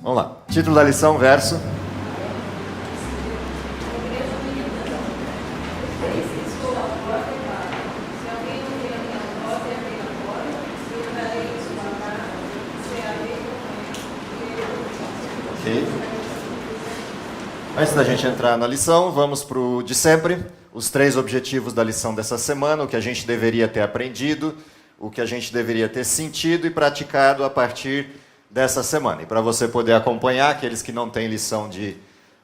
Vamos lá. Título da lição, verso. Ok. Antes da gente entrar na lição, vamos para o de sempre. Os 3 objetivos da lição dessa semana, o que a gente deveria ter aprendido, o que a gente deveria ter sentido e praticado a partir dessa semana. E para você poder acompanhar, aqueles que não têm lição de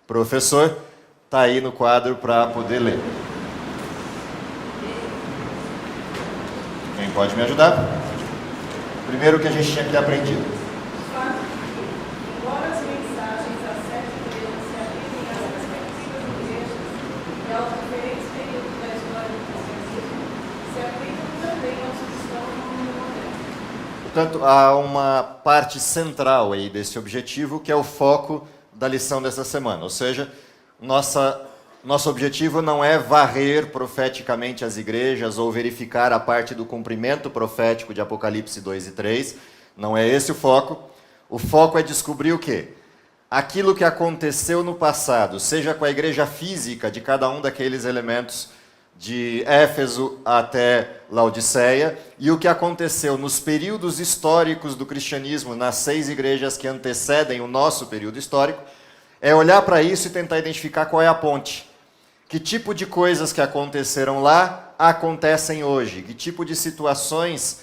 professor, está aí no quadro para poder ler. Quem pode me ajudar? Primeiro, o que a gente tinha que ter aprendido. Embora as mensagens às 7 igrejas se apliquem às respectivas igrejas e aos diferentes períodos da história do cristianismo, se aplicam também aos que estão no mundo moderno. Portanto, há uma parte central aí desse objetivo, que é o foco da lição dessa semana. Ou seja, nosso objetivo não é varrer profeticamente as igrejas ou verificar a parte do cumprimento profético de Apocalipse 2 e 3. Não é esse o foco. O foco é descobrir o quê? Aquilo que aconteceu no passado, seja com a igreja física de cada um daqueles elementos de Éfeso até Laodiceia, e o que aconteceu nos períodos históricos do cristianismo, nas 6 igrejas que antecedem o nosso período histórico, é olhar para isso e tentar identificar qual é a ponte. Que tipo de coisas que aconteceram lá acontecem hoje? Que tipo de situações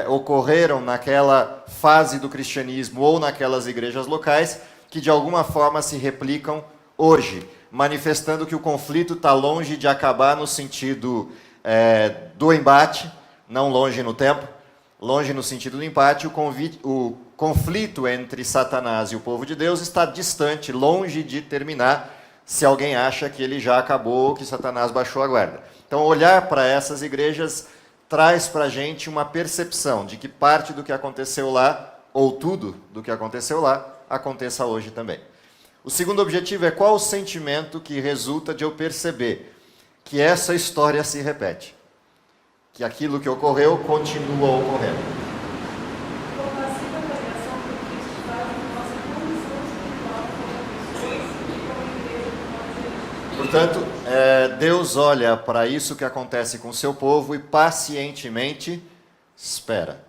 ocorreram naquela fase do cristianismo ou naquelas igrejas locais que de alguma forma se replicam hoje, manifestando que o conflito está longe de acabar no sentido do embate, não longe no tempo, longe no sentido do empate. O conflito entre Satanás e o povo de Deus está distante, longe de terminar, se alguém acha que ele já acabou, que Satanás baixou a guarda. Então, olhar para essas igrejas traz para a gente uma percepção de que parte do que aconteceu lá, ou tudo do que aconteceu lá, aconteça hoje também. O segundo objetivo é qual o sentimento que resulta de eu perceber que essa história se repete, que aquilo que ocorreu continua ocorrendo. Com a avaliação que Cristo faz em nossa condição espiritual como pessoas e como igreja de modo geral. Portanto, Deus olha para isso que acontece com o seu povo e pacientemente espera,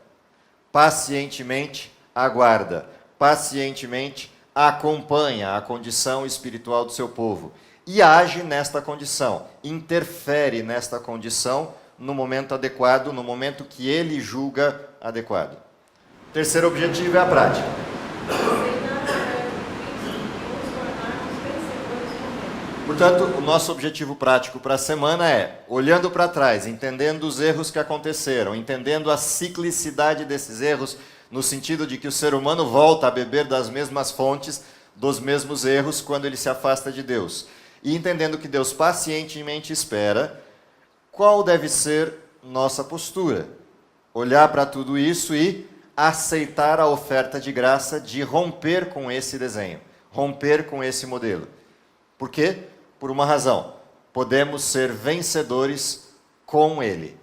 pacientemente aguarda, pacientemente acompanha a condição espiritual do seu povo e age nesta condição, interfere nesta condição no momento adequado, no momento que ele julga adequado. O terceiro objetivo é a prática. Portanto, o nosso objetivo prático para a semana é, olhando para trás, entendendo os erros que aconteceram, entendendo a ciclicidade desses erros, no sentido de que o ser humano volta a beber das mesmas fontes, dos mesmos erros, quando ele se afasta de Deus. E entendendo que Deus pacientemente espera, qual deve ser nossa postura? Olhar para tudo isso e aceitar a oferta de graça de romper com esse desenho, romper com esse modelo. Por quê? Por uma razão. Podemos ser vencedores com ele.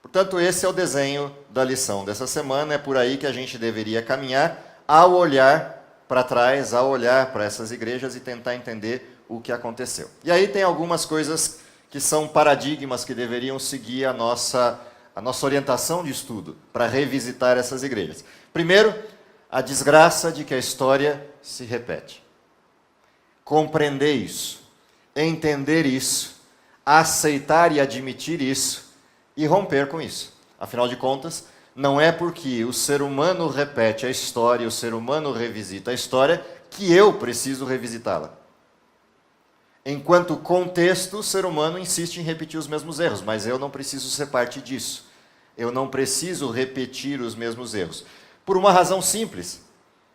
Portanto, esse é o desenho da lição dessa semana. É por aí que a gente deveria caminhar ao olhar para trás, ao olhar para essas igrejas e tentar entender o que aconteceu. E aí tem algumas coisas que são paradigmas que deveriam seguir a nossa orientação de estudo para revisitar essas igrejas. Primeiro, a desgraça de que a história se repete. Compreender isso, entender isso, aceitar e admitir isso e romper com isso. Afinal de contas, não é porque o ser humano repete a história, o ser humano revisita a história, que eu preciso revisitá-la. Enquanto contexto, o ser humano insiste em repetir os mesmos erros, mas eu não preciso ser parte disso. Eu não preciso repetir os mesmos erros. Por uma razão simples.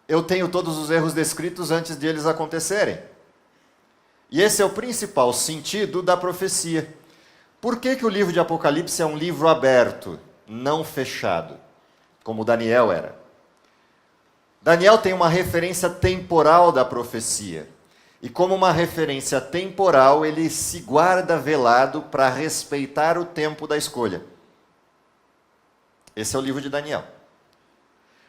Eu tenho todos os erros descritos antes de eles acontecerem. E esse é o principal sentido da profecia. Por que o livro de Apocalipse é um livro aberto, não fechado, como Daniel era? Daniel tem uma referência temporal da profecia. E como uma referência temporal, ele se guarda velado para respeitar o tempo da escolha. Esse é o livro de Daniel.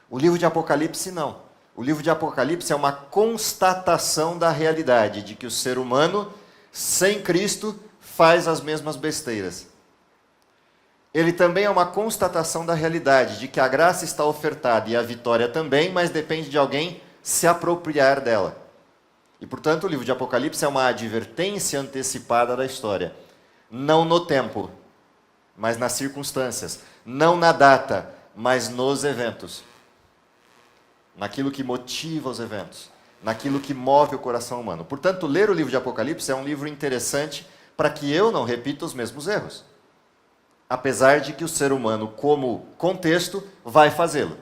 O livro de Apocalipse não. O livro de Apocalipse é uma constatação da realidade de que o ser humano, sem Cristo, faz as mesmas besteiras. Ele também é uma constatação da realidade de que a graça está ofertada e a vitória também, mas depende de alguém se apropriar dela. E, portanto, o livro de Apocalipse é uma advertência antecipada da história. Não no tempo, mas nas circunstâncias. Não na data, mas nos eventos. Naquilo que motiva os eventos. Naquilo que move o coração humano. Portanto, ler o livro de Apocalipse é um livro interessante para que eu não repita os mesmos erros. Apesar de que o ser humano, como contexto, vai fazê-lo.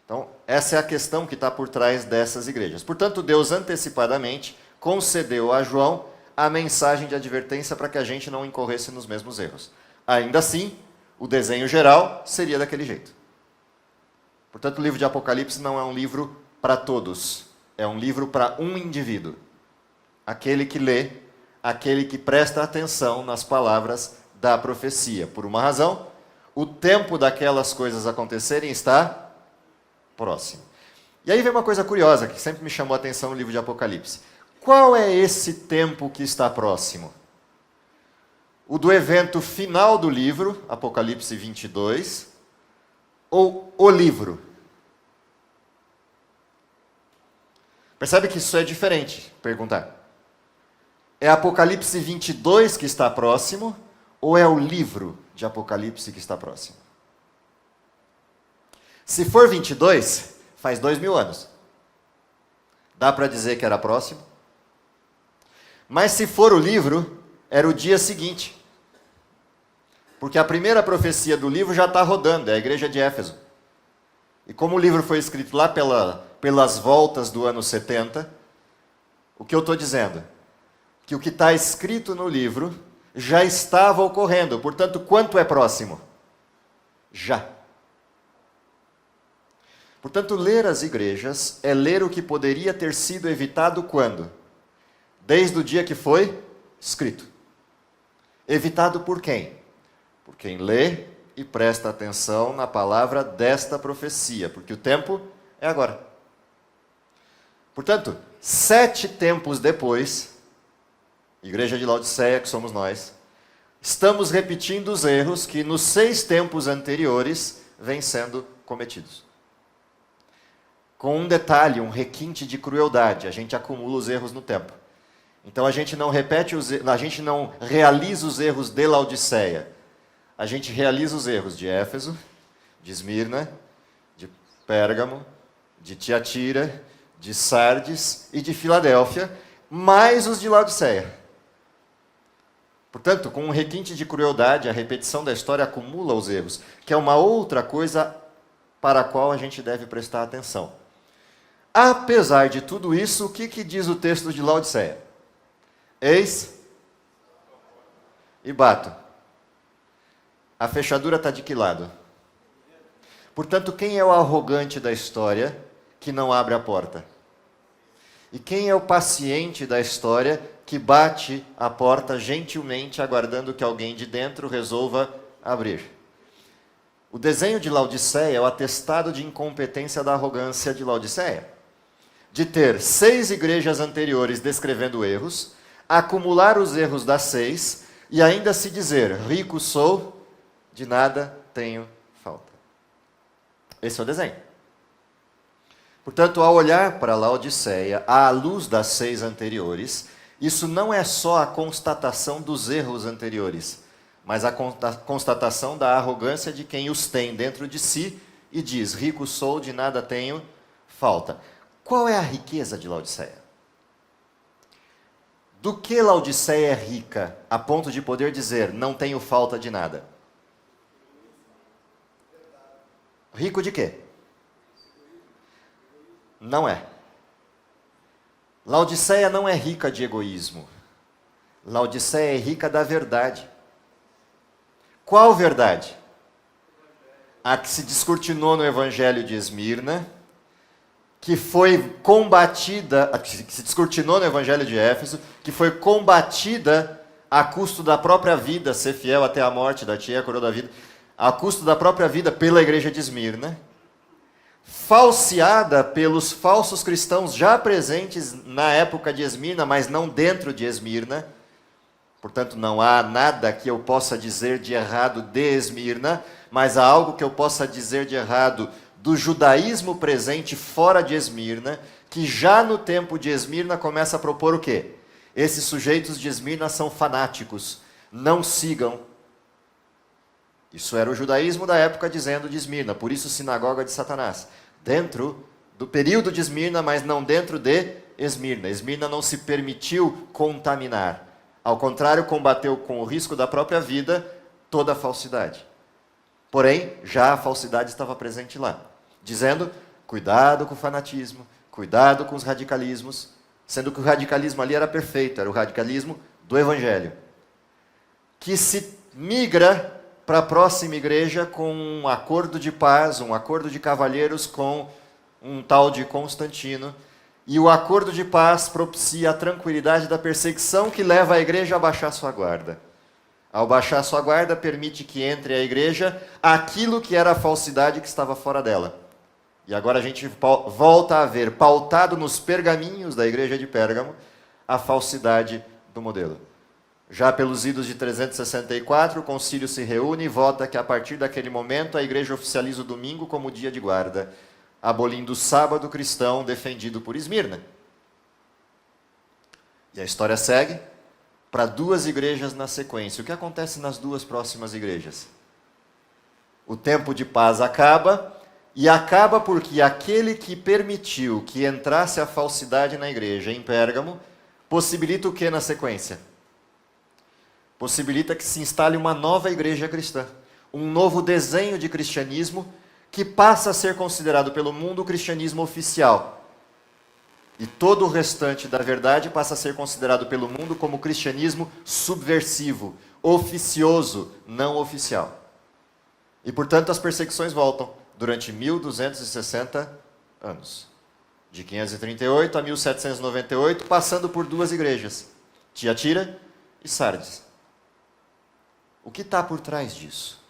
Então, essa é a questão que está por trás dessas igrejas. Portanto, Deus antecipadamente concedeu a João a mensagem de advertência para que a gente não incorresse nos mesmos erros. Ainda assim, o desenho geral seria daquele jeito. Portanto, o livro de Apocalipse não é um livro para todos. É um livro para um indivíduo. Aquele que lê, aquele que presta atenção nas palavras da profecia. Por uma razão, o tempo daquelas coisas acontecerem está próximo. E aí vem uma coisa curiosa, que sempre me chamou a atenção no livro de Apocalipse. Qual é esse tempo que está próximo? O do evento final do livro, Apocalipse 22, ou o livro? Percebe que isso é diferente, perguntar. É Apocalipse 22 que está próximo, ou é o livro de Apocalipse que está próximo? Se for 22, faz 2000 anos. Dá para dizer que era próximo? Mas se for o livro, era o dia seguinte. Porque a primeira profecia do livro já está rodando, é a igreja de Éfeso. E como o livro foi escrito lá pelas voltas do ano 70, o que eu estou dizendo? Que o que está escrito no livro já estava ocorrendo. Portanto, quanto é próximo? Já. Portanto, ler as igrejas é ler o que poderia ter sido evitado quando? Desde o dia que foi escrito. Evitado por quem? Por quem lê e presta atenção na palavra desta profecia, porque o tempo é agora. Portanto, 7 tempos depois, Igreja de Laodiceia, que somos nós, estamos repetindo os erros que nos 6 tempos anteriores vêm sendo cometidos. Com um detalhe, um requinte de crueldade, a gente acumula os erros no tempo. Então a gente não realiza os erros de Laodiceia. A gente realiza os erros de Éfeso, de Esmirna, de Pérgamo, de Tiatira, de Sardes e de Filadélfia, mais os de Laodiceia. Portanto, com um requinte de crueldade, a repetição da história acumula os erros, que é uma outra coisa para a qual a gente deve prestar atenção. Apesar de tudo isso, o que diz o texto de Laodiceia? Eis e bato. A fechadura está de que lado? Portanto, quem é o arrogante da história que não abre a porta? E quem é o paciente da história que bate a porta gentilmente, aguardando que alguém de dentro resolva abrir? O desenho de Laodiceia é o atestado de incompetência da arrogância de Laodiceia. De ter 6 igrejas anteriores descrevendo erros, acumular os erros das 6 e ainda se dizer, rico sou, de nada tenho falta. Esse é o desenho. Portanto, ao olhar para Laodiceia, à luz das 6 anteriores, isso não é só a constatação dos erros anteriores, mas a constatação da arrogância de quem os tem dentro de si e diz, rico sou, de nada tenho falta. Qual é a riqueza de Laodiceia? Do que Laodiceia é rica, a ponto de poder dizer, não tenho falta de nada? Rico de quê? Não é. Laodiceia não é rica de egoísmo. Laodiceia é rica da verdade. Qual verdade? A que se descortinou no Evangelho de Esmirna, que foi combatida, que se descortinou no Evangelho de Éfeso, que foi combatida a custo da própria vida, ser fiel até a morte, da tia a coroa da vida, a custo da própria vida pela igreja de Esmirna. falseada pelos falsos cristãos já presentes na época de Esmirna, mas não dentro de Esmirna. Portanto, não há nada que eu possa dizer de errado de Esmirna, mas há algo que eu possa dizer de errado do judaísmo presente fora de Esmirna, que já no tempo de Esmirna começa a propor o quê? Esses sujeitos de Esmirna são fanáticos, não sigam. Isso era o judaísmo da época dizendo de Esmirna, por isso sinagoga de Satanás. Dentro do período de Esmirna, mas não dentro de Esmirna. Esmirna não se permitiu contaminar. Ao contrário, combateu com o risco da própria vida toda a falsidade. Porém, já a falsidade estava presente lá, dizendo, cuidado com o fanatismo, cuidado com os radicalismos, sendo que o radicalismo ali era perfeito, era o radicalismo do Evangelho, que se migra para a próxima igreja com um acordo de paz, um acordo de cavalheiros com um tal de Constantino, e o acordo de paz propicia a tranquilidade da perseguição que leva a igreja a baixar sua guarda. Ao baixar sua guarda, permite que entre à igreja aquilo que era a falsidade que estava fora dela. E agora a gente volta a ver, pautado nos pergaminhos da igreja de Pérgamo, a falsidade do modelo. Já pelos idos de 364, o concílio se reúne e vota que a partir daquele momento a igreja oficializa o domingo como dia de guarda, abolindo o sábado cristão defendido por Esmirna. E a história segue para duas igrejas na sequência. O que acontece nas duas próximas igrejas? O tempo de paz acaba, e acaba porque aquele que permitiu que entrasse a falsidade na igreja em Pérgamo, possibilita o que na sequência? Possibilita que se instale uma nova igreja cristã, um novo desenho de cristianismo que passa a ser considerado pelo mundo o cristianismo oficial. E todo o restante da verdade passa a ser considerado pelo mundo como cristianismo subversivo, oficioso, não oficial. E, portanto, as perseguições voltam durante 1260 anos. De 538 a 1798, passando por duas igrejas, Tiatira e Sardes. O que está por trás disso?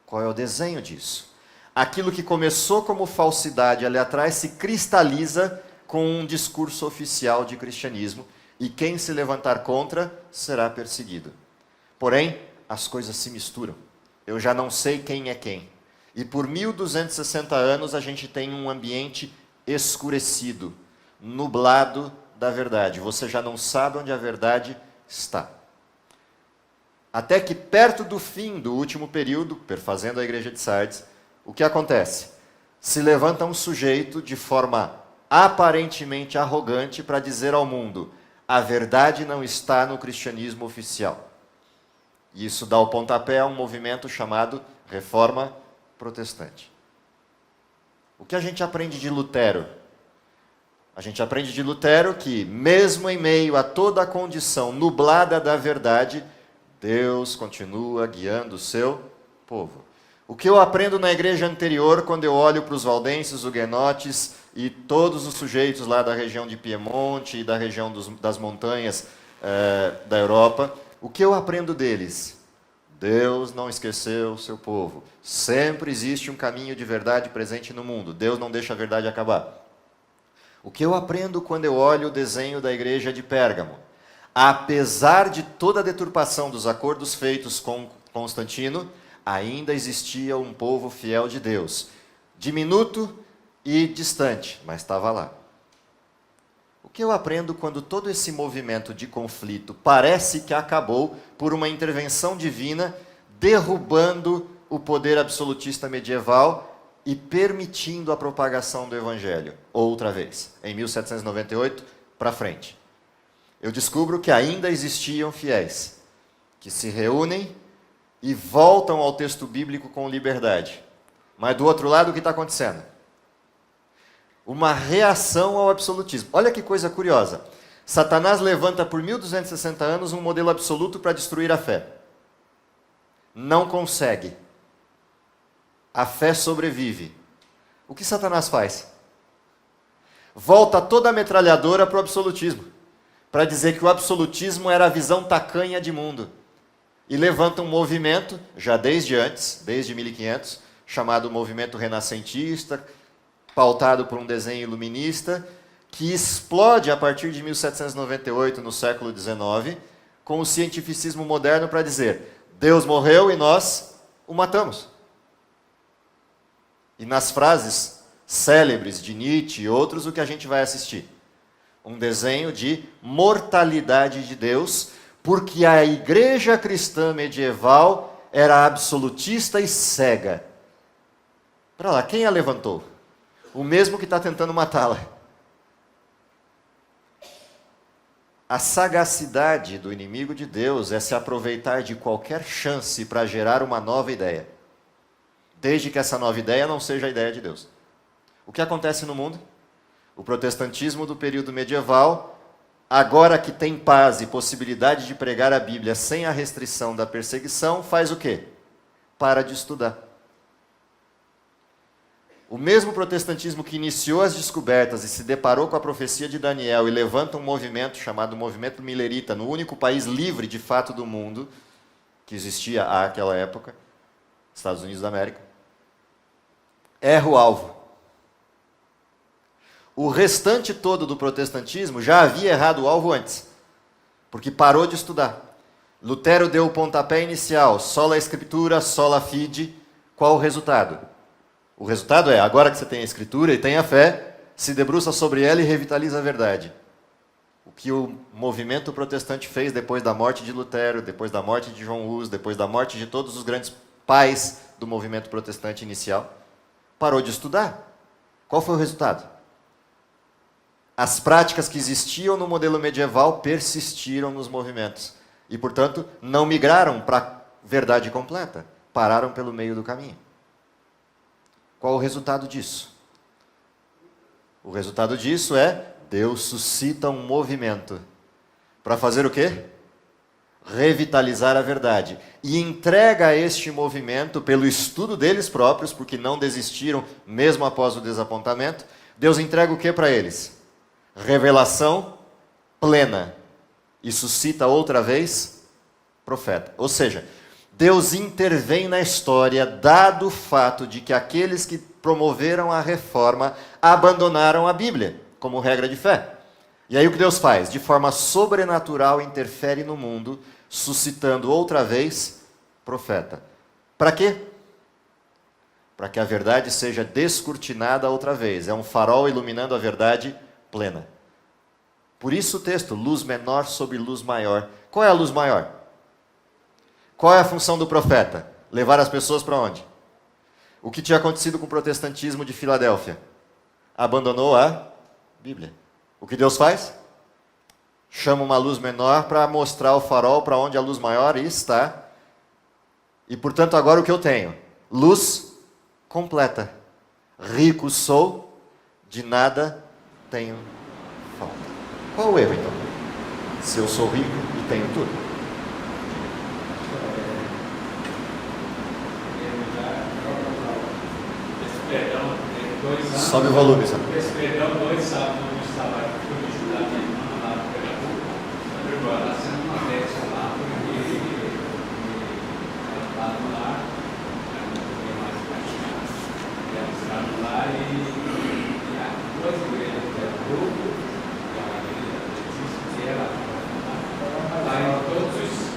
Qual é o desenho disso? Aquilo que começou como falsidade ali atrás se cristaliza com um discurso oficial de cristianismo, e quem se levantar contra será perseguido. Porém, as coisas se misturam. Eu já não sei quem é quem. E por 1260 anos a gente tem um ambiente escurecido, nublado da verdade. Você já não sabe onde a verdade está. Até que perto do fim do último período, perfazendo a igreja de Sardes, o que acontece? Se levanta um sujeito de forma aparentemente arrogante para dizer ao mundo: a verdade não está no cristianismo oficial. E isso dá o pontapé a um movimento chamado Reforma Protestante. O que a gente aprende de Lutero? A gente aprende de Lutero que, mesmo em meio a toda a condição nublada da verdade, Deus continua guiando o seu povo. O que eu aprendo na igreja anterior, quando eu olho para os valdenses, huguenotes e todos os sujeitos lá da região de Piemonte e da região das montanhas da Europa, o que eu aprendo deles? Deus não esqueceu o seu povo. Sempre existe um caminho de verdade presente no mundo. Deus não deixa a verdade acabar. O que eu aprendo quando eu olho o desenho da igreja de Pérgamo? Apesar de toda a deturpação dos acordos feitos com Constantino, ainda existia um povo fiel de Deus, diminuto e distante, mas estava lá. O que eu aprendo quando todo esse movimento de conflito parece que acabou por uma intervenção divina, derrubando o poder absolutista medieval e permitindo a propagação do Evangelho, outra vez, em 1798 para frente? Eu descubro que ainda existiam fiéis, que se reúnem e voltam ao texto bíblico com liberdade. Mas do outro lado, o que está acontecendo? Uma reação ao absolutismo. Olha que coisa curiosa. Satanás levanta por 1260 anos um modelo absoluto para destruir a fé. Não consegue. A fé sobrevive. O que Satanás faz? Volta toda a metralhadora para o absolutismo, para dizer que o absolutismo era a visão tacanha de mundo. E levanta um movimento, já desde antes, desde 1500, chamado movimento renascentista, pautado por um desenho iluminista, que explode a partir de 1798, no século XIX, com o cientificismo moderno para dizer: Deus morreu e nós o matamos. E nas frases célebres de Nietzsche e outros, o que a gente vai assistir? Um desenho de mortalidade de Deus, porque a igreja cristã medieval era absolutista e cega. Para lá, quem a levantou? O mesmo que está tentando matá-la. A sagacidade do inimigo de Deus é se aproveitar de qualquer chance para gerar uma nova ideia, desde que essa nova ideia não seja a ideia de Deus. O que acontece no mundo? O protestantismo do período medieval, agora que tem paz e possibilidade de pregar a Bíblia sem a restrição da perseguição, faz o quê? Para de estudar. O mesmo protestantismo que iniciou as descobertas e se deparou com a profecia de Daniel e levanta um movimento chamado movimento milerita, no único país livre de fato do mundo que existia àquela época, Estados Unidos da América, erra o alvo. O restante todo do protestantismo já havia errado o alvo antes, porque parou de estudar. Lutero deu o pontapé inicial, sola escritura, sola fide. Qual o resultado? O resultado é, agora que você tem a Escritura e tem a fé, se debruça sobre ela e revitaliza a verdade. O que o movimento protestante fez depois da morte de Lutero, depois da morte de João Hus, depois da morte de todos os grandes pais do movimento protestante inicial, parou de estudar. Qual foi o resultado? As práticas que existiam no modelo medieval persistiram nos movimentos e, portanto, não migraram para a verdade completa, pararam pelo meio do caminho. Qual o resultado disso? O resultado disso é Deus suscita um movimento para fazer o quê? Revitalizar a verdade. E entrega a este movimento, pelo estudo deles próprios, porque não desistiram mesmo após o desapontamento, Deus entrega o que para eles? Revelação plena. E suscita outra vez profeta. Ou seja, Deus intervém na história, dado o fato de que aqueles que promoveram a reforma abandonaram a Bíblia como regra de fé. E aí o que Deus faz? De forma sobrenatural interfere no mundo, suscitando outra vez profeta. Para quê? Para que a verdade seja descortinada outra vez. É um farol iluminando a verdade plena. Por isso o texto, luz menor sobre luz maior. Qual é a luz maior? Qual é a função do profeta? Levar as pessoas para onde? O que tinha acontecido com o protestantismo de Filadélfia? Abandonou a Bíblia. O que Deus faz? Chama uma luz menor para mostrar o farol para onde a luz maior está. E, portanto, agora o que eu tenho? Luz completa. Rico sou, de nada tenho falta. Qual o erro, então? Se eu sou rico e tenho tudo. Sobe o volume, sabe? Esse perdão, 2 sábados, onde estava a publicidade lá no Pernambuco, está sendo uma festa lá, porque lá no lar, não tem mais caixinha, está no lar e há 2 igrejas, que é o grupo, que é a igreja que era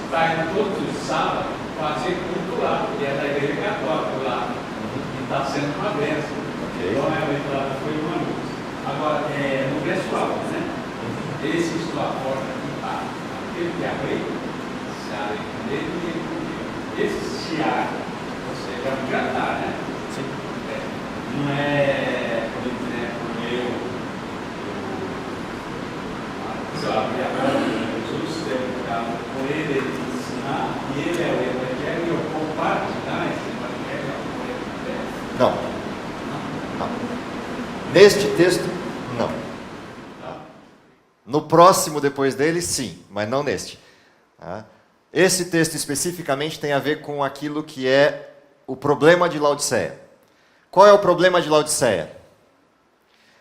está indo todos os sábados fazer culto lá, que é da igreja católica lá, e está sendo uma bênção. Então, a entrada foi uma luz. Agora, no verso alto, né? Esse estou à porta que está. Aquele que abriu, se abre dele e ele comigo. Esse se abre, ou seja, é um jantar, né? Sim. Não é, por exemplo, se eu abrir a porta, Jesus deve ficar com ele ensinar, e ele é o evangelho, e eu compartilhar esse evangelho com ele. Não. Neste texto, não. No próximo depois dele, sim, mas não neste. Esse texto especificamente tem a ver com aquilo que é o problema de Laodiceia. Qual é o problema de Laodiceia?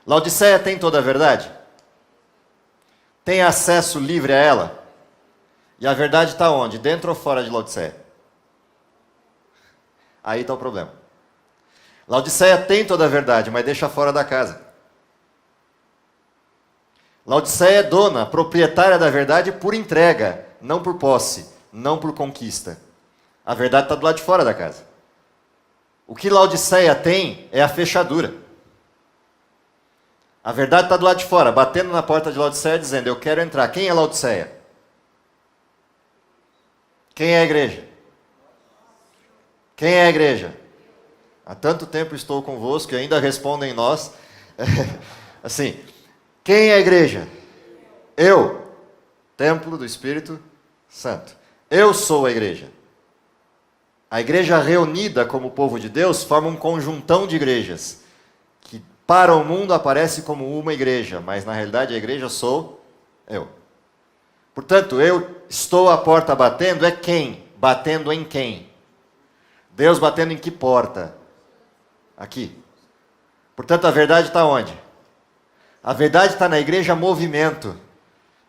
Laodiceia tem toda a verdade? Tem acesso livre a ela? E a verdade está onde? Dentro ou fora de Laodiceia? Aí está o problema. Laodiceia tem toda a verdade, mas deixa fora da casa. Laodiceia é dona, proprietária da verdade por entrega, não por posse, não por conquista. A verdade está do lado de fora da casa. O que Laodiceia tem é a fechadura. A verdade está do lado de fora, batendo na porta de Laodiceia, dizendo, eu quero entrar. Quem é Laodiceia? Quem é a igreja? Quem é a igreja? Há tanto tempo estou convosco e ainda respondem nós. Assim, quem é a igreja? Eu, templo do Espírito Santo. Eu sou a igreja. A igreja reunida como povo de Deus forma um conjuntão de igrejas, que para o mundo aparece como uma igreja, mas na realidade a igreja sou eu. Portanto, eu estou à porta batendo, é quem? Batendo em quem? Deus batendo em que porta? Aqui. Portanto, a verdade está onde? A verdade está na igreja movimento,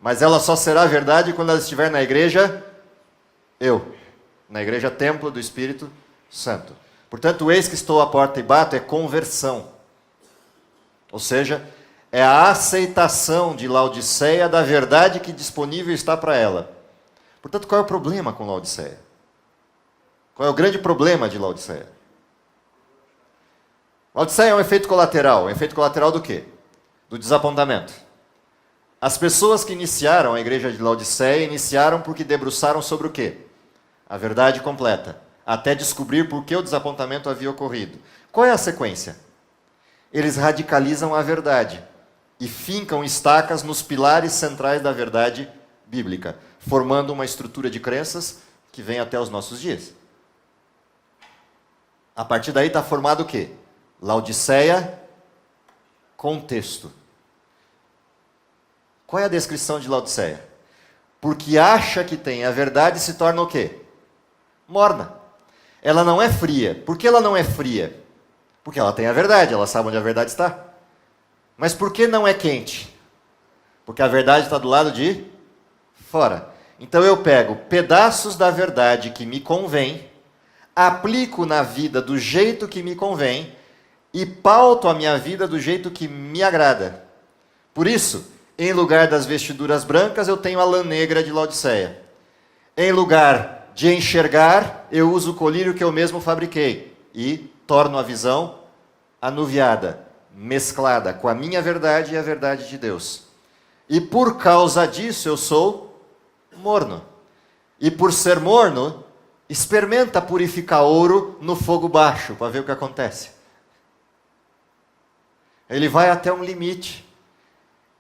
mas ela só será verdade quando ela estiver na igreja eu. Na igreja templo do Espírito Santo. Portanto, eis que estou à porta e bato é conversão. Ou seja, é a aceitação de Laodiceia da verdade que disponível está para ela. Portanto, qual é o problema com Laodiceia? Qual é o grande problema de Laodiceia? Laodiceia é um efeito colateral. Um efeito colateral do quê? Do desapontamento. As pessoas que iniciaram a igreja de Laodiceia iniciaram porque debruçaram sobre o quê? A verdade completa, até descobrir por que o desapontamento havia ocorrido. Qual é a sequência? Eles radicalizam a verdade e fincam estacas nos pilares centrais da verdade bíblica, formando uma estrutura de crenças que vem até os nossos dias. A partir daí está formado o quê? Laodiceia, contexto. Qual é a descrição de Laodiceia? Porque acha que tem a verdade se torna o quê? Morna. Ela não é fria. Por que ela não é fria? Porque ela tem a verdade, ela sabe onde a verdade está. Mas por que não é quente? Porque a verdade está do lado de fora. Então eu pego pedaços da verdade que me convém, aplico na vida do jeito que me convém e pauto a minha vida do jeito que me agrada. Por isso, em lugar das vestiduras brancas, eu tenho a lã negra de Laodiceia. Em lugar de enxergar, eu uso o colírio que eu mesmo fabriquei e torno a visão anuviada, mesclada com a minha verdade e a verdade de Deus. E por causa disso eu sou morno. E por ser morno, experimenta purificar ouro no fogo baixo para ver o que acontece. Ele vai até um limite.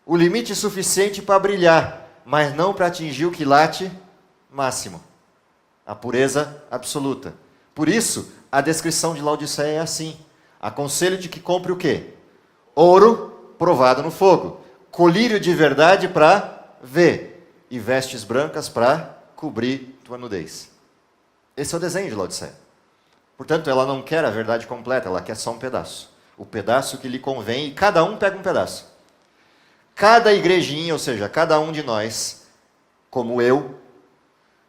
O limite suficiente para brilhar, mas não para atingir o quilate máximo. A pureza absoluta. Por isso, a descrição de Laodiceia é assim. Aconselho de que compre o quê? Ouro provado no fogo. Colírio de verdade para ver. E vestes brancas para cobrir tua nudez. Esse é o desenho de Laodiceia. Portanto, ela não quer a verdade completa, ela quer só um pedaço. O pedaço que lhe convém, e cada um pega um pedaço. Cada igrejinha, ou seja, cada um de nós, como eu,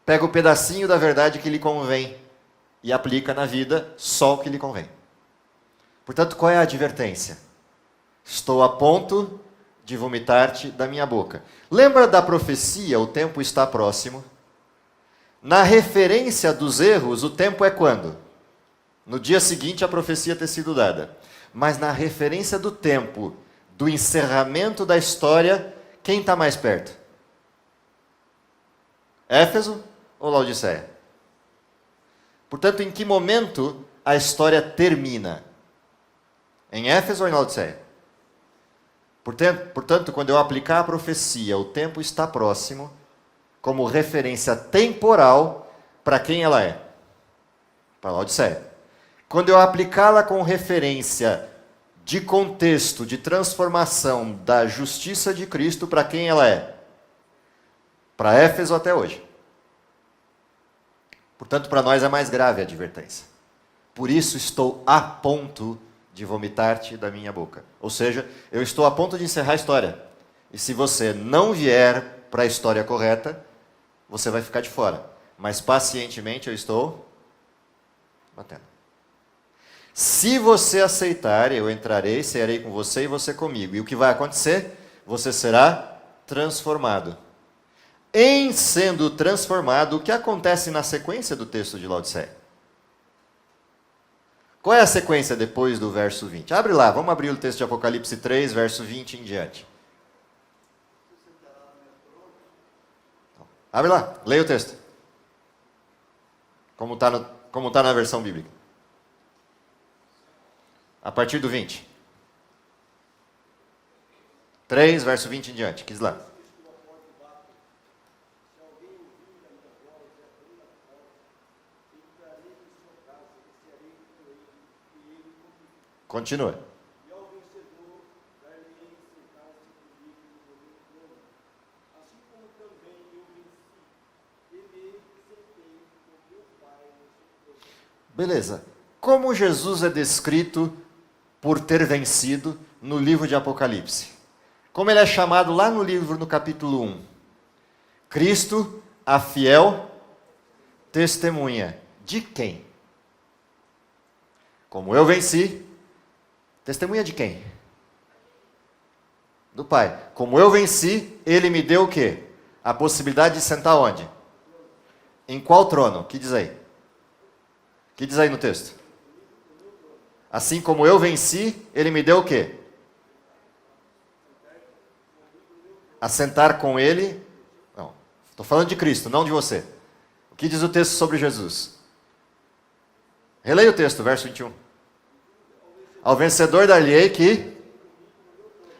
pega o pedacinho da verdade que lhe convém e aplica na vida só o que lhe convém. Portanto, qual é a advertência? Estou a ponto de vomitar-te da minha boca. Lembra da profecia, o tempo está próximo? Na referência dos erros, o tempo é quando? No dia seguinte a profecia ter sido dada. Mas na referência do tempo, do encerramento da história, quem está mais perto? Éfeso ou Laodiceia? Portanto, em que momento a história termina? Em Éfeso ou em Laodiceia? Portanto, quando eu aplicar a profecia, o tempo está próximo, como referência temporal, para quem ela é? Para Laodiceia. Quando eu aplicá-la com referência de contexto, de transformação da justiça de Cristo, para quem ela é? Para Éfeso até hoje. Portanto, para nós é mais grave a advertência. Por isso estou a ponto de vomitar-te da minha boca. Ou seja, eu estou a ponto de encerrar a história. E se você não vier para a história correta, você vai ficar de fora. Mas pacientemente eu estou batendo. Se você aceitar, eu entrarei, cearei com você e você comigo. E o que vai acontecer? Você será transformado. Em sendo transformado, o que acontece na sequência do texto de Laodiceia? Qual é a sequência depois do verso 20? Abre lá, vamos abrir o texto de Apocalipse 3, verso 20 em diante. Abre lá, leia o texto. Como está na versão bíblica. A partir do 20. 3, verso 20 em diante. Quis lá. Continua. E ao vencedor dar-lhe-ei sentar-se comigo no meu trono, assim como também eu venci, e me sentei com meu Pai no seu trono. Beleza. Como Jesus é descrito por ter vencido no livro de Apocalipse? Como ele é chamado lá no livro, no capítulo 1? Cristo, a fiel testemunha. De quem? Como eu venci, testemunha de quem? Do Pai. Como eu venci, ele me deu o quê? A possibilidade de sentar onde? Em qual trono? O que diz aí? O que diz aí no texto? Assim como eu venci, ele me deu o quê? Assentar com ele. Não, estou falando de Cristo, não de você. O que diz o texto sobre Jesus? Releia o texto, verso 21. Ao vencedor dar-lhe-ei que,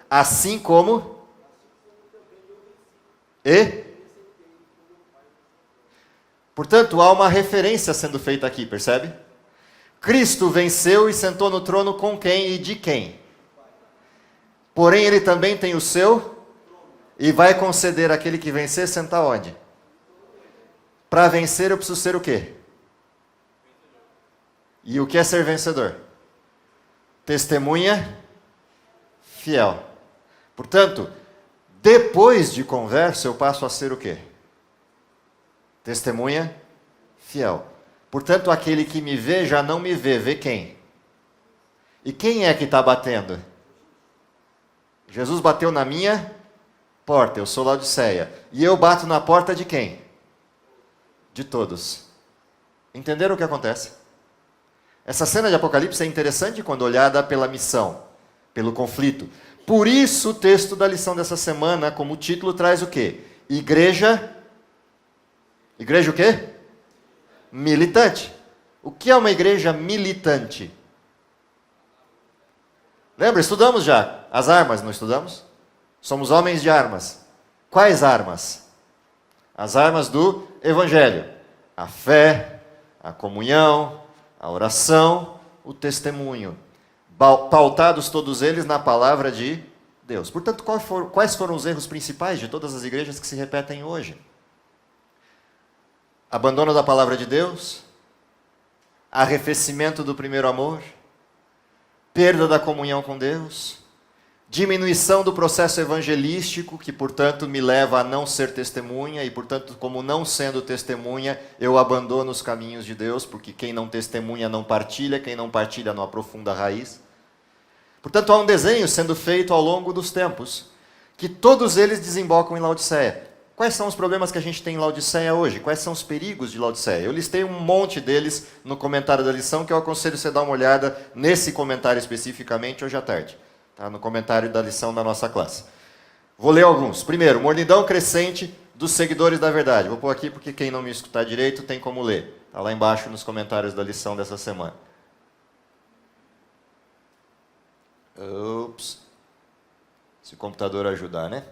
assim como, portanto, há uma referência sendo feita aqui, percebe? Cristo venceu e sentou no trono com quem e de quem? Porém, ele também tem o seu e vai conceder àquele que vencer sentar onde? Para vencer eu preciso ser o quê? E o que é ser vencedor? Testemunha fiel. Portanto, depois de conversa eu passo a ser o quê? Testemunha fiel. Portanto, aquele que me vê já não me vê. Vê quem? E quem é que está batendo? Jesus bateu na minha porta. Eu sou Laodiceia. E eu bato na porta de quem? De todos. Entenderam o que acontece? Essa cena de Apocalipse é interessante quando olhada pela missão, pelo conflito. Por isso o texto da lição dessa semana, como título, traz o quê? Igreja. Igreja o quê? Militante. O que é uma igreja militante? Lembra, estudamos já as armas, não estudamos? Somos homens de armas. Quais armas? As armas do Evangelho. A fé, a comunhão, a oração, o testemunho. Pautados todos eles na palavra de Deus. Portanto, quais foram os erros principais de todas as igrejas que se repetem hoje? Abandono da palavra de Deus, arrefecimento do primeiro amor, perda da comunhão com Deus, diminuição do processo evangelístico, que, portanto, me leva a não ser testemunha, e, portanto, como não sendo testemunha, eu abandono os caminhos de Deus, porque quem não testemunha não partilha, quem não partilha não aprofunda a raiz. Portanto, há um desenho sendo feito ao longo dos tempos, que todos eles desembocam em Laodiceia. Quais são os problemas que a gente tem em Laodiceia hoje? Quais são os perigos de Laodiceia? Eu listei um monte deles no comentário da lição, que eu aconselho você a dar uma olhada nesse comentário especificamente hoje à tarde. Tá? No comentário da lição da nossa classe. Vou ler alguns. Primeiro, mornidão crescente dos seguidores da verdade. Vou pôr aqui porque quem não me escutar direito tem como ler. Está lá embaixo nos comentários da lição dessa semana. Ups. Se o computador ajudar, né?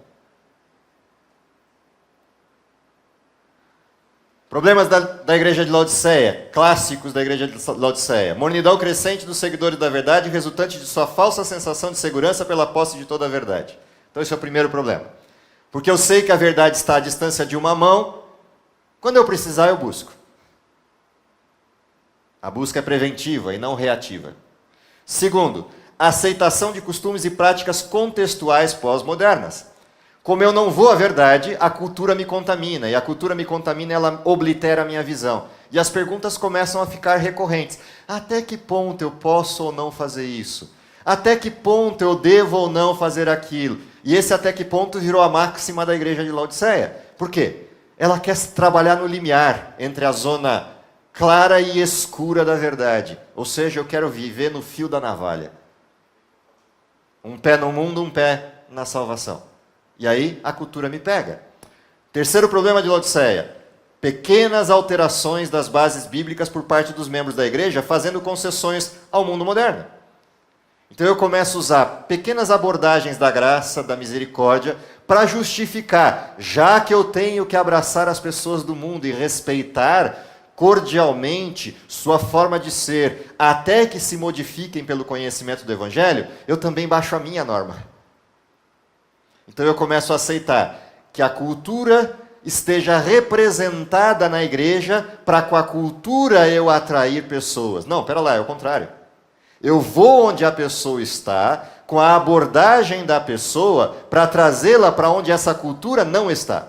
Problemas da igreja de Laodiceia, clássicos da igreja de Laodiceia. Mornidão crescente dos seguidores da verdade, resultante de sua falsa sensação de segurança pela posse de toda a verdade. Então esse é o primeiro problema. Porque eu sei que a verdade está à distância de uma mão, quando eu precisar eu busco. A busca é preventiva e não reativa. Segundo, aceitação de costumes e práticas contextuais pós-modernas. Como eu não vou à verdade, a cultura me contamina. E a cultura me contamina, ela oblitera a minha visão. E as perguntas começam a ficar recorrentes. Até que ponto eu posso ou não fazer isso? Até que ponto eu devo ou não fazer aquilo? E esse até que ponto virou a máxima da igreja de Laodiceia. Por quê? Ela quer trabalhar no limiar entre a zona clara e escura da verdade. Ou seja, eu quero viver no fio da navalha. Um pé no mundo, um pé na salvação. E aí a cultura me pega. Terceiro problema de Laodiceia: pequenas alterações das bases bíblicas por parte dos membros da igreja, fazendo concessões ao mundo moderno. Então eu começo a usar pequenas abordagens da graça, da misericórdia, para justificar, já que eu tenho que abraçar as pessoas do mundo e respeitar cordialmente sua forma de ser, até que se modifiquem pelo conhecimento do Evangelho, eu também baixo a minha norma. Então eu começo a aceitar que a cultura esteja representada na igreja para com a cultura eu atrair pessoas. Não, pera lá, é o contrário. Eu vou onde a pessoa está, com a abordagem da pessoa, para trazê-la para onde essa cultura não está.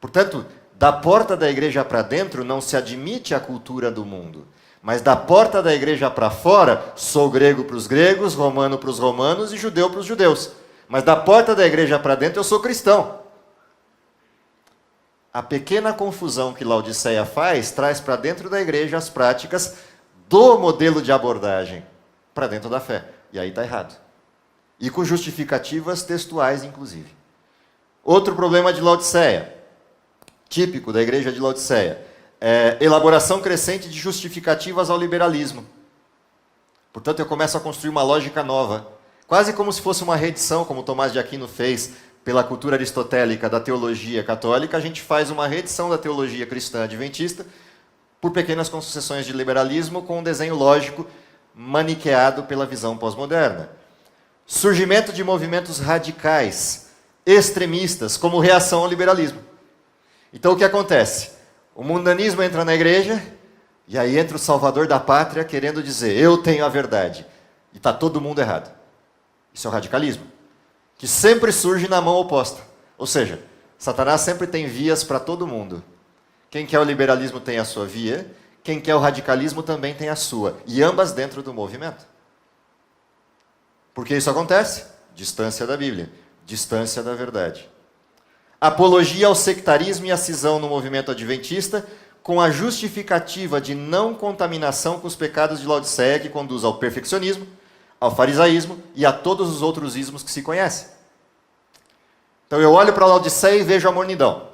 Portanto, da porta da igreja para dentro não se admite a cultura do mundo. Mas da porta da igreja para fora, sou grego para os gregos, romano para os romanos e judeu para os judeus. Mas da porta da igreja para dentro eu sou cristão. A pequena confusão que Laodiceia faz traz para dentro da igreja as práticas do modelo de abordagem para dentro da fé. E aí está errado. E com justificativas textuais, inclusive. Outro problema de Laodiceia, típico da igreja de Laodiceia, é elaboração crescente de justificativas ao liberalismo. Portanto, eu começo a construir uma lógica nova, quase como se fosse uma reedição, como Tomás de Aquino fez pela cultura aristotélica da teologia católica. A gente faz uma reedição da teologia cristã adventista por pequenas concessões de liberalismo, com um desenho lógico maniqueado pela visão pós-moderna. Surgimento de movimentos radicais, extremistas, como reação ao liberalismo. Então o que acontece? O mundanismo entra na igreja, e aí entra o salvador da pátria querendo dizer, eu tenho a verdade. E está todo mundo errado. Isso é o radicalismo, que sempre surge na mão oposta. Ou seja, Satanás sempre tem vias para todo mundo. Quem quer o liberalismo tem a sua via, quem quer o radicalismo também tem a sua. E ambas dentro do movimento. Por que isso acontece? Distância da Bíblia, distância da verdade. Apologia ao sectarismo e à cisão no movimento adventista, com a justificativa de não contaminação com os pecados de Laodiceia, que conduz ao perfeccionismo, ao farisaísmo e a todos os outros ismos que se conhecem. Então eu olho para Laodiceia e vejo a mornidão.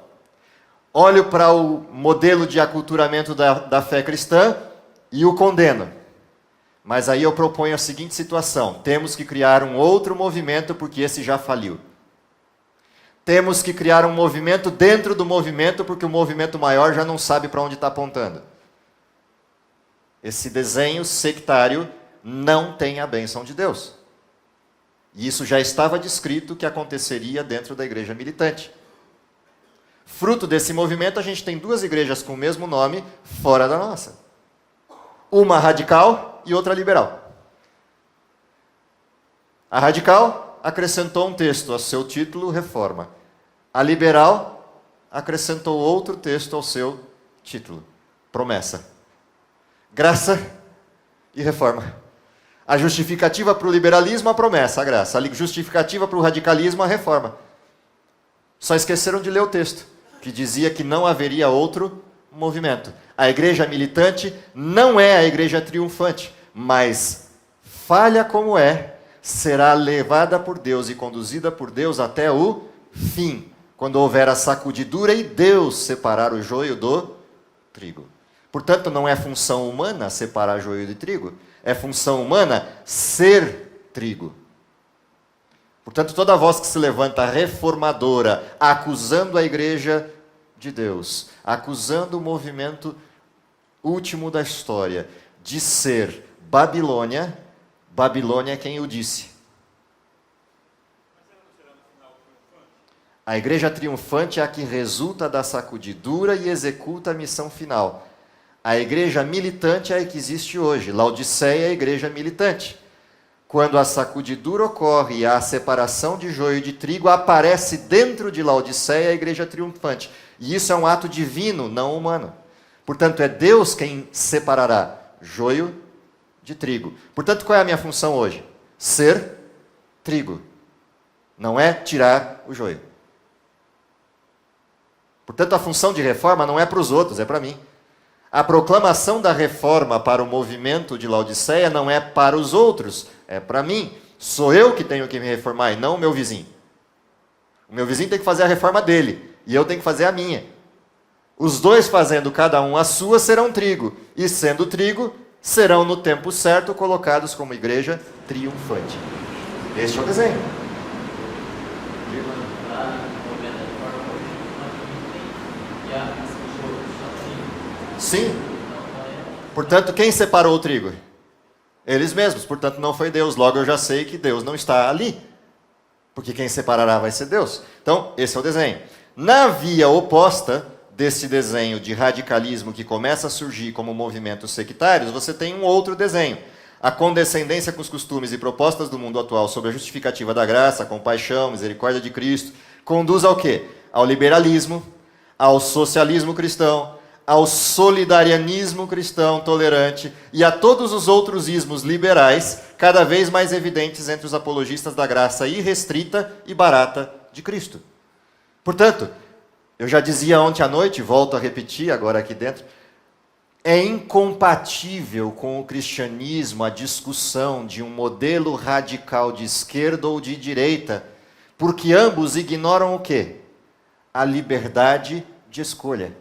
Olho para o modelo de aculturamento da fé cristã e o condeno. Mas aí eu proponho a seguinte situação: temos que criar um outro movimento porque esse já faliu. Temos que criar um movimento dentro do movimento porque o movimento maior já não sabe para onde está apontando. Esse desenho sectário não tem a bênção de Deus. E isso já estava descrito que aconteceria dentro da igreja militante. Fruto desse movimento, a gente tem duas igrejas com o mesmo nome fora da nossa. Uma radical e outra liberal. A radical acrescentou um texto ao seu título, Reforma. A liberal acrescentou outro texto ao seu título, Promessa. Graça e reforma. A justificativa para o liberalismo, a promessa, a graça. A justificativa para o radicalismo, a reforma. Só esqueceram de ler o texto, que dizia que não haveria outro movimento. A igreja militante não é a igreja triunfante, mas falha como é, será levada por Deus e conduzida por Deus até o fim, quando houver a sacudidura e Deus separar o joio do trigo. Portanto, não é função humana separar joio de trigo, é função humana ser trigo. Portanto, toda voz que se levanta reformadora, acusando a igreja de Deus, acusando o movimento último da história de ser Babilônia, Babilônia é quem o disse. A igreja triunfante é a que resulta da sacudidura e executa a missão final. A igreja militante é a que existe hoje. Laodiceia é a igreja militante, Quando a sacudidura ocorre e a separação de joio e de trigo, aparece dentro de Laodiceia a igreja triunfante. E isso é um ato divino, não humano. Portanto, é Deus quem separará joio de trigo. Portanto, qual é a minha função hoje? Ser trigo. Não é tirar o joio. Portanto, a função de reforma não é para os outros, é para mim. A proclamação da reforma para o movimento de Laodiceia não é para os outros, é para mim. Sou eu que tenho que me reformar e não o meu vizinho. O meu vizinho tem que fazer a reforma dele e eu tenho que fazer a minha. Os dois fazendo cada um a sua serão trigo, e sendo trigo, serão no tempo certo colocados como igreja triunfante. Este é o desenho. Sim. Portanto, quem separou o trigo? Eles mesmos. Portanto, não foi Deus. Logo, eu já sei que Deus não está ali. Porque quem separará vai ser Deus. Então, esse é o desenho. Na via oposta desse desenho de radicalismo que começa a surgir como movimentos sectários, você tem um outro desenho. A condescendência com os costumes e propostas do mundo atual sobre a justificativa da graça, a compaixão, misericórdia de Cristo, conduz ao quê? Ao liberalismo, ao socialismo cristão, ao solidarianismo cristão tolerante e a todos os outros ismos liberais, cada vez mais evidentes entre os apologistas da graça irrestrita e barata de Cristo. Portanto, eu já dizia ontem à noite, volto a repetir agora aqui dentro, é incompatível com o cristianismo a discussão de um modelo radical de esquerda ou de direita, porque ambos ignoram o quê? A liberdade de escolha.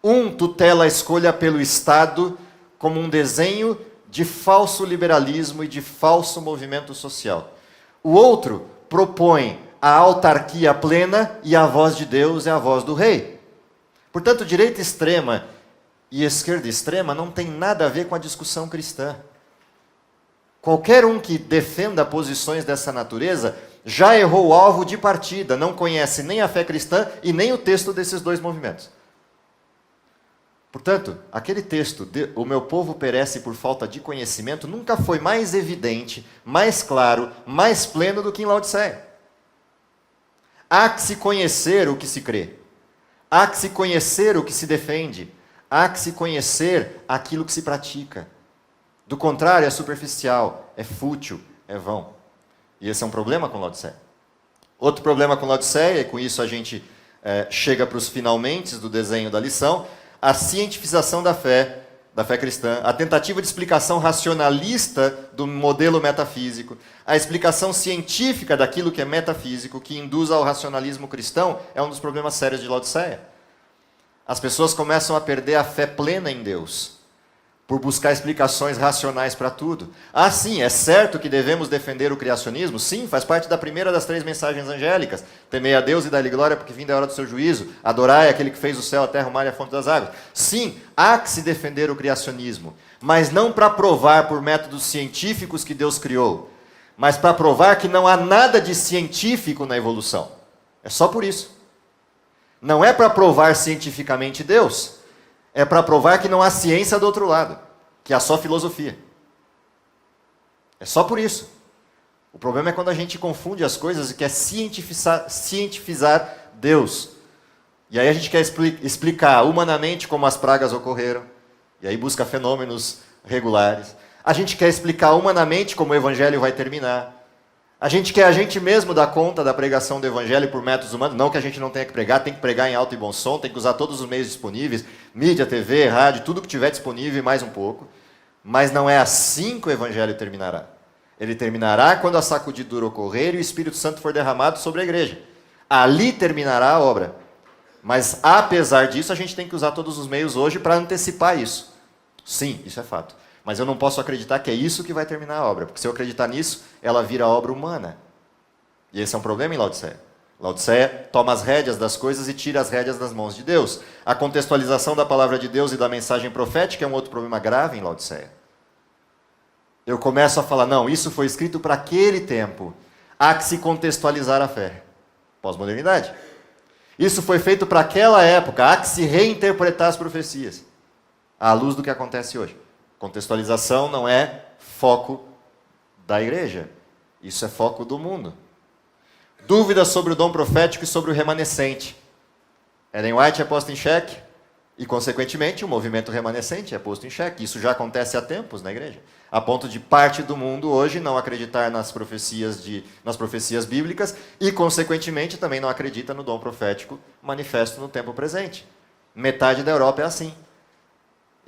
Um tutela a escolha pelo Estado como um desenho de falso liberalismo e de falso movimento social. O outro propõe a autarquia plena e a voz de Deus é a voz do rei. Portanto, direita extrema e esquerda extrema não tem nada a ver com a discussão cristã. Qualquer um que defenda posições dessa natureza já errou o alvo de partida, não conhece nem a fé cristã e nem o texto desses dois movimentos. Portanto, aquele texto, o meu povo perece por falta de conhecimento, nunca foi mais evidente, mais claro, mais pleno do que em Laodiceia. Há que se conhecer o que se crê. Há que se conhecer o que se defende. Há que se conhecer aquilo que se pratica. Do contrário, é superficial, é fútil, é vão. E esse é um problema com Laodiceia. Outro problema com Laodiceia, e com isso a gente chega para os finalmentes do desenho da lição, a cientificação da fé cristã, a tentativa de explicação racionalista do modelo metafísico, a explicação científica daquilo que é metafísico, que induz ao racionalismo cristão, é um dos problemas sérios de Laodiceia. As pessoas começam a perder a fé plena em Deus, por buscar explicações racionais para tudo. Ah, sim, é certo que devemos defender o criacionismo? Sim, faz parte da primeira das 3 mensagens angélicas. Temei a Deus e dai-lhe glória, porque vinda é a hora do seu juízo. Adorai aquele que fez o céu, a terra, o mar e a fonte das águas. Sim, há que se defender o criacionismo, mas não para provar por métodos científicos que Deus criou, mas para provar que não há nada de científico na evolução. É só por isso. Não é para provar cientificamente Deus, é para provar que não há ciência do outro lado, que há só filosofia. É só por isso. O problema é quando a gente confunde as coisas e quer cientificar Deus. E aí a gente quer explicar humanamente como as pragas ocorreram, e aí busca fenômenos regulares. A gente quer explicar humanamente como o evangelho vai terminar. A gente quer a gente mesmo dar conta da pregação do evangelho por métodos humanos, não que a gente não tenha que pregar, tem que pregar em alto e bom som, tem que usar todos os meios disponíveis, mídia, TV, rádio, tudo que tiver disponível e mais um pouco. Mas não é assim que o evangelho terminará. Ele terminará quando a sacudidura ocorrer e o Espírito Santo for derramado sobre a igreja. Ali terminará a obra. Mas, apesar disso, a gente tem que usar todos os meios hoje para antecipar isso. Sim, isso é fato. Mas eu não posso acreditar que é isso que vai terminar a obra, porque se eu acreditar nisso, ela vira obra humana. E esse é um problema em Laodiceia. Laodiceia toma as rédeas das coisas e tira as rédeas das mãos de Deus. A contextualização da palavra de Deus e da mensagem profética é um outro problema grave em Laodiceia. Eu começo a falar, não, isso foi escrito para aquele tempo. Há que se contextualizar a fé. Pós-modernidade. Isso foi feito para aquela época. Há que se reinterpretar as profecias. À luz do que acontece hoje. Contextualização não é foco da igreja. Isso é foco do mundo. Dúvidas sobre o dom profético e sobre o remanescente. Ellen White é posta em xeque e, consequentemente, o movimento remanescente é posto em xeque. Isso já acontece há tempos na igreja, a ponto de parte do mundo hoje não acreditar nas profecias bíblicas e, consequentemente, também não acredita no dom profético manifesto no tempo presente. Metade da Europa é assim.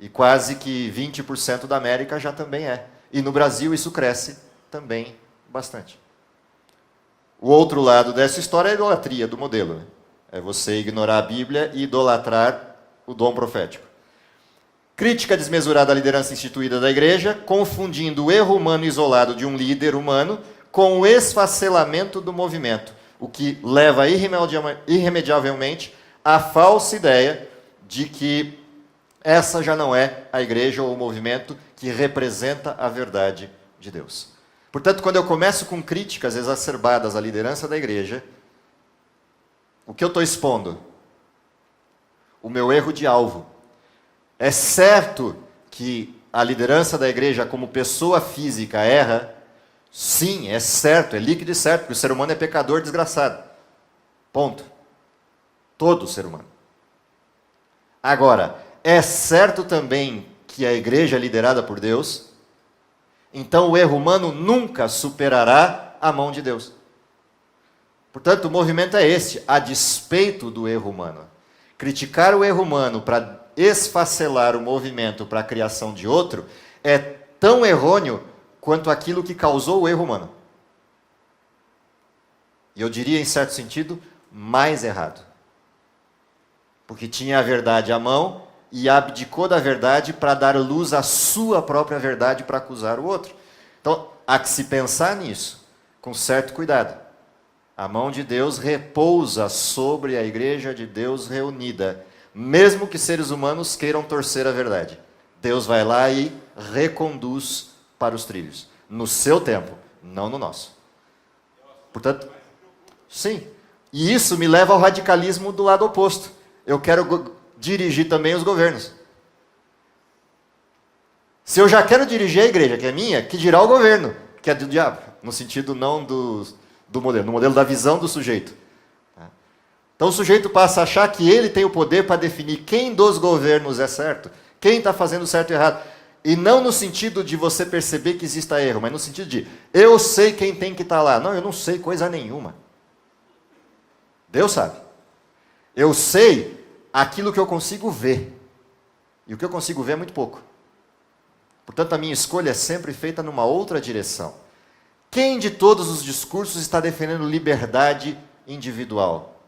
E quase que 20% da América já também é. E no Brasil isso cresce também bastante. O outro lado dessa história é a idolatria do modelo, né? É você ignorar a Bíblia e idolatrar o dom profético. Crítica desmesurada à liderança instituída da igreja, confundindo o erro humano isolado de um líder humano com o esfacelamento do movimento, o que leva irremediavelmente à falsa ideia de que essa já não é a igreja ou o movimento que representa a verdade de Deus. Portanto, quando eu começo com críticas exacerbadas à liderança da igreja, o que eu estou expondo? O meu erro de alvo. É certo que a liderança da igreja como pessoa física erra? Sim, é certo, é líquido e certo, porque o ser humano é pecador desgraçado. Ponto. Todo ser humano. Agora, é certo também que a igreja é liderada por Deus? Então o erro humano nunca superará a mão de Deus. Portanto, o movimento é este, a despeito do erro humano. Criticar o erro humano para esfacelar o movimento para a criação de outro é tão errôneo quanto aquilo que causou o erro humano. E eu diria, em certo sentido, mais errado. Porque tinha a verdade à mão e abdicou da verdade para dar luz à sua própria verdade para acusar o outro. Então, há que se pensar nisso, com certo cuidado. A mão de Deus repousa sobre a igreja de Deus reunida, mesmo que seres humanos queiram torcer a verdade. Deus vai lá e reconduz para os trilhos, no seu tempo, não no nosso. Portanto, sim. E isso me leva ao radicalismo do lado oposto. Eu quero dirigir também os governos. Se eu já quero dirigir a igreja, que é minha, que dirá o governo, que é do diabo, no sentido não do modelo, no modelo da visão do sujeito. Então o sujeito passa a achar que ele tem o poder para definir quem dos governos é certo, quem está fazendo certo e errado. E não no sentido de você perceber que exista erro, mas no sentido de, eu sei quem tem que estar lá. Não, eu não sei coisa nenhuma. Deus sabe. Eu sei aquilo que eu consigo ver. E o que eu consigo ver é muito pouco. Portanto, a minha escolha é sempre feita numa outra direção. Quem de todos os discursos está defendendo liberdade individual?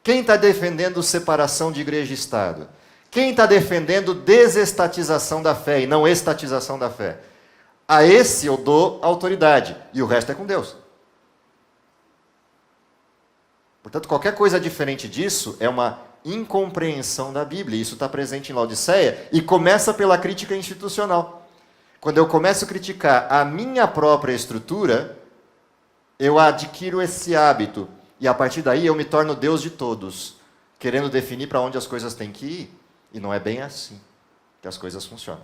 Quem está defendendo separação de igreja e Estado? Quem está defendendo desestatização da fé e não estatização da fé? A esse eu dou autoridade, e o resto é com Deus. Portanto, qualquer coisa diferente disso é uma incompreensão da Bíblia. Isso está presente em Laodiceia e começa pela crítica institucional. Quando eu começo a criticar a minha própria estrutura, eu adquiro esse hábito. E a partir daí eu me torno Deus de todos, querendo definir para onde as coisas têm que ir. E não é bem assim que as coisas funcionam.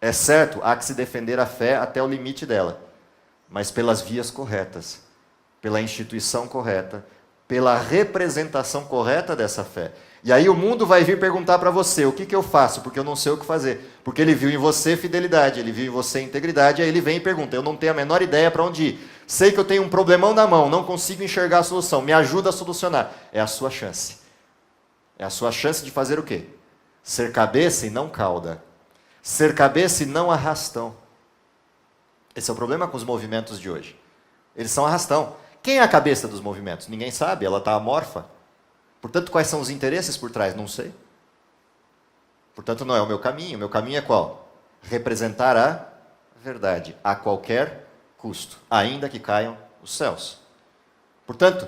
É certo, há que se defender a fé até o limite dela, mas pelas vias corretas, pela instituição correta, pela representação correta dessa fé. E aí o mundo vai vir perguntar para você, o que eu faço? Porque eu não sei o que fazer. Porque ele viu em você fidelidade, ele viu em você integridade, aí ele vem e pergunta, eu não tenho a menor ideia para onde ir. Sei que eu tenho um problemão na mão, não consigo enxergar a solução, me ajuda a solucionar. É a sua chance. É a sua chance de fazer o quê? Ser cabeça e não cauda. Ser cabeça e não arrastão. Esse é o problema com os movimentos de hoje. Eles são arrastão. Quem é a cabeça dos movimentos? Ninguém sabe, ela está amorfa. Portanto, quais são os interesses por trás? Não sei. Portanto, não é o meu caminho. O meu caminho é qual? Representar a verdade, a qualquer custo, ainda que caiam os céus. Portanto,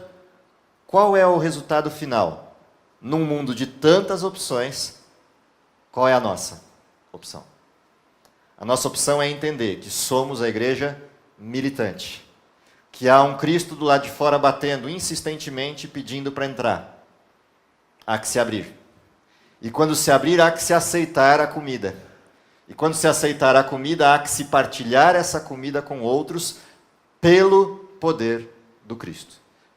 qual é o resultado final? Num mundo de tantas opções, qual é a nossa opção? A nossa opção é entender que somos a igreja militante, que há um Cristo do lado de fora batendo insistentemente, pedindo para entrar. Há que se abrir. E quando se abrir, há que se aceitar a comida. E quando se aceitar a comida, há que se partilhar essa comida com outros pelo poder do Cristo,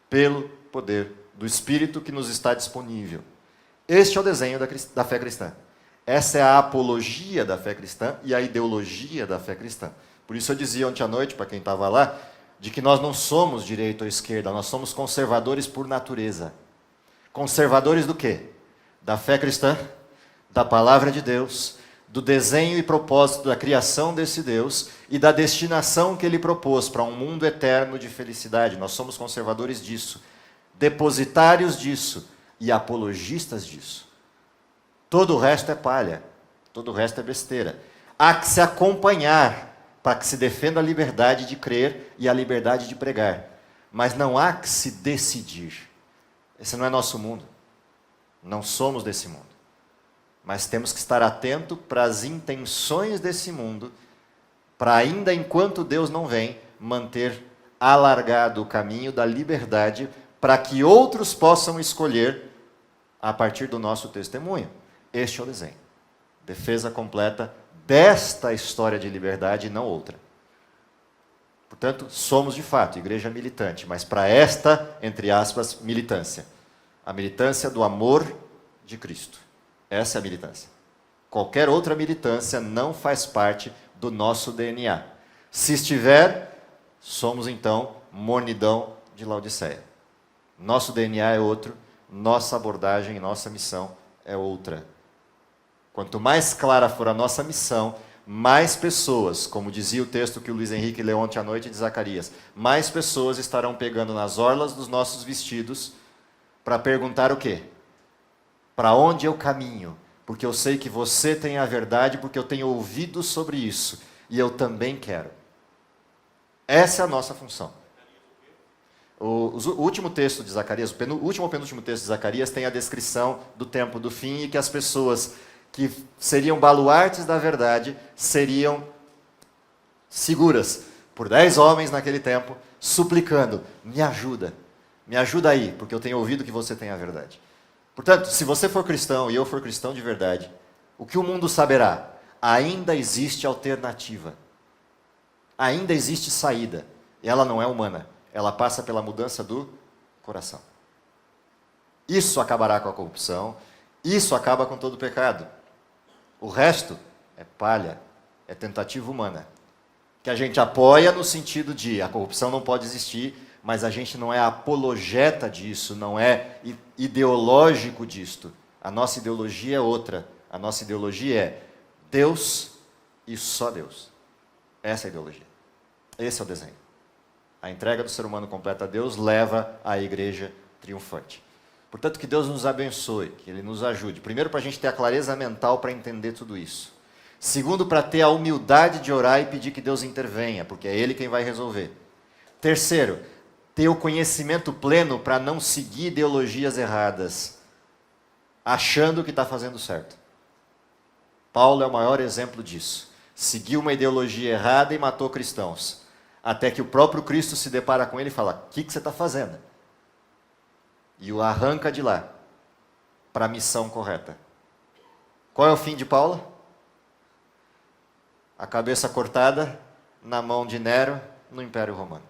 pelo poder do Espírito que nos está disponível. Este é o desenho da fé cristã. Essa é a apologia da fé cristã e a ideologia da fé cristã. Por isso eu dizia ontem à noite, para quem estava lá, de que nós não somos direita ou esquerda, nós somos conservadores por natureza. Conservadores do quê? Da fé cristã, da palavra de Deus, do desenho e propósito da criação desse Deus e da destinação que Ele propôs para um mundo eterno de felicidade. Nós somos conservadores disso, depositários disso e apologistas disso. Todo o resto é palha, todo o resto é besteira. Há que se acompanhar para que se defenda a liberdade de crer e a liberdade de pregar. Mas não há que se decidir. Esse não é nosso mundo. Não somos desse mundo. Mas temos que estar atento para as intenções desse mundo, para ainda enquanto Deus não vem, manter alargado o caminho da liberdade para que outros possam escolher a partir do nosso testemunho. Este é o desenho. Defesa completa desta história de liberdade e não outra. Portanto, somos de fato igreja militante, mas para esta, entre aspas, militância. A militância do amor de Cristo. Essa é a militância. Qualquer outra militância não faz parte do nosso DNA. Se estiver, somos então mornidão de Laodiceia. Nosso DNA é outro, nossa abordagem, nossa missão é outra. Quanto mais clara for a nossa missão, mais pessoas, como dizia o texto que o Luiz Henrique leu ontem à noite de Zacarias, mais pessoas estarão pegando nas orlas dos nossos vestidos para perguntar o quê? Para onde eu caminho? Porque eu sei que você tem a verdade, porque eu tenho ouvido sobre isso, e eu também quero. Essa é a nossa função. O último texto de Zacarias, o último ou penúltimo texto de Zacarias tem a descrição do tempo do fim e que as pessoas que seriam baluartes da verdade seriam seguras por 10 homens naquele tempo, suplicando, me ajuda aí, porque eu tenho ouvido que você tem a verdade. Portanto, se você for cristão e eu for cristão de verdade, o que o mundo saberá? Ainda existe alternativa. Ainda existe saída. E ela não é humana. Ela passa pela mudança do coração. Isso acabará com a corrupção. Isso acaba com todo o pecado. O resto é palha, é tentativa humana. Que a gente apoia no sentido de a corrupção não pode existir, mas a gente não é apologeta disso, não é ideológico disto. A nossa ideologia é outra. A nossa ideologia é Deus e só Deus. Essa é a ideologia. Esse é o desenho. A entrega do ser humano completa a Deus leva à igreja triunfante. Portanto, que Deus nos abençoe, que Ele nos ajude. Primeiro, para a gente ter a clareza mental para entender tudo isso. Segundo, para ter a humildade de orar e pedir que Deus intervenha, porque é Ele quem vai resolver. Terceiro, ter o conhecimento pleno para não seguir ideologias erradas, achando que está fazendo certo. Paulo é o maior exemplo disso. Seguiu uma ideologia errada e matou cristãos. Até que o próprio Cristo se depara com ele e fala, o que você está fazendo? E o arranca de lá, para a missão correta. Qual é o fim de Paulo? A cabeça cortada na mão de Nero no Império Romano.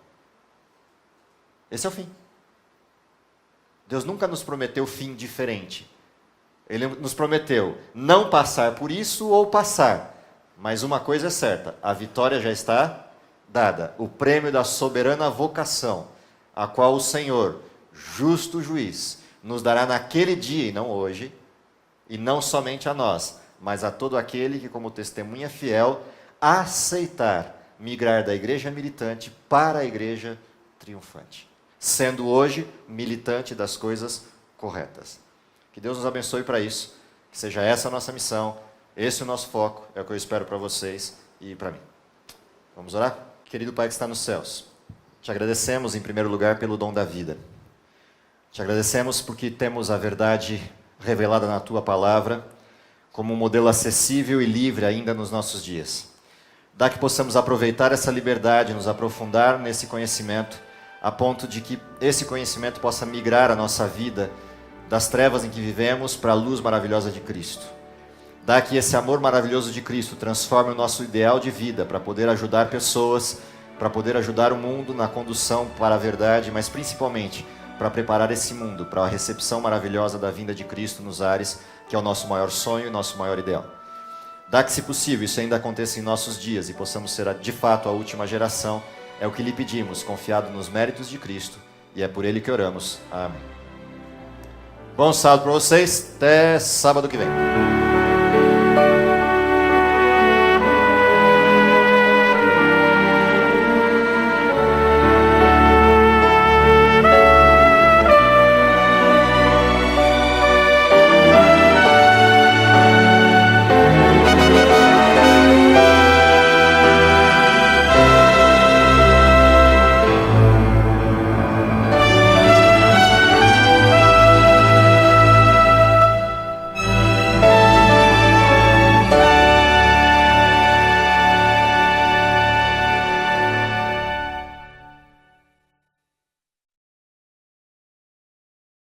Esse é o fim. Deus nunca nos prometeu fim diferente. Ele nos prometeu não passar por isso ou passar. Mas uma coisa é certa, a vitória já está dada. O prêmio da soberana vocação, a qual o Senhor, justo juiz, nos dará naquele dia, e não hoje, e não somente a nós, mas a todo aquele que, como testemunha fiel, aceitar migrar da igreja militante para a igreja triunfante. Sendo hoje militante das coisas corretas. Que Deus nos abençoe para isso, que seja essa a nossa missão, esse o nosso foco, é o que eu espero para vocês e para mim. Vamos orar? Querido Pai que está nos céus, te agradecemos em primeiro lugar pelo dom da vida. Te agradecemos porque temos a verdade revelada na Tua Palavra como um modelo acessível e livre ainda nos nossos dias. Dá que possamos aproveitar essa liberdade, nos aprofundar nesse conhecimento, a ponto de que esse conhecimento possa migrar a nossa vida das trevas em que vivemos para a luz maravilhosa de Cristo. Dá que esse amor maravilhoso de Cristo transforme o nosso ideal de vida para poder ajudar pessoas, para poder ajudar o mundo na condução para a verdade, mas principalmente para preparar esse mundo para a recepção maravilhosa da vinda de Cristo nos ares, que é o nosso maior sonho e nosso maior ideal. Dá que, se possível, isso ainda aconteça em nossos dias e possamos ser de fato a última geração. É o que lhe pedimos, confiado nos méritos de Cristo, e é por ele que oramos. Amém. Bom sábado para vocês, até sábado que vem.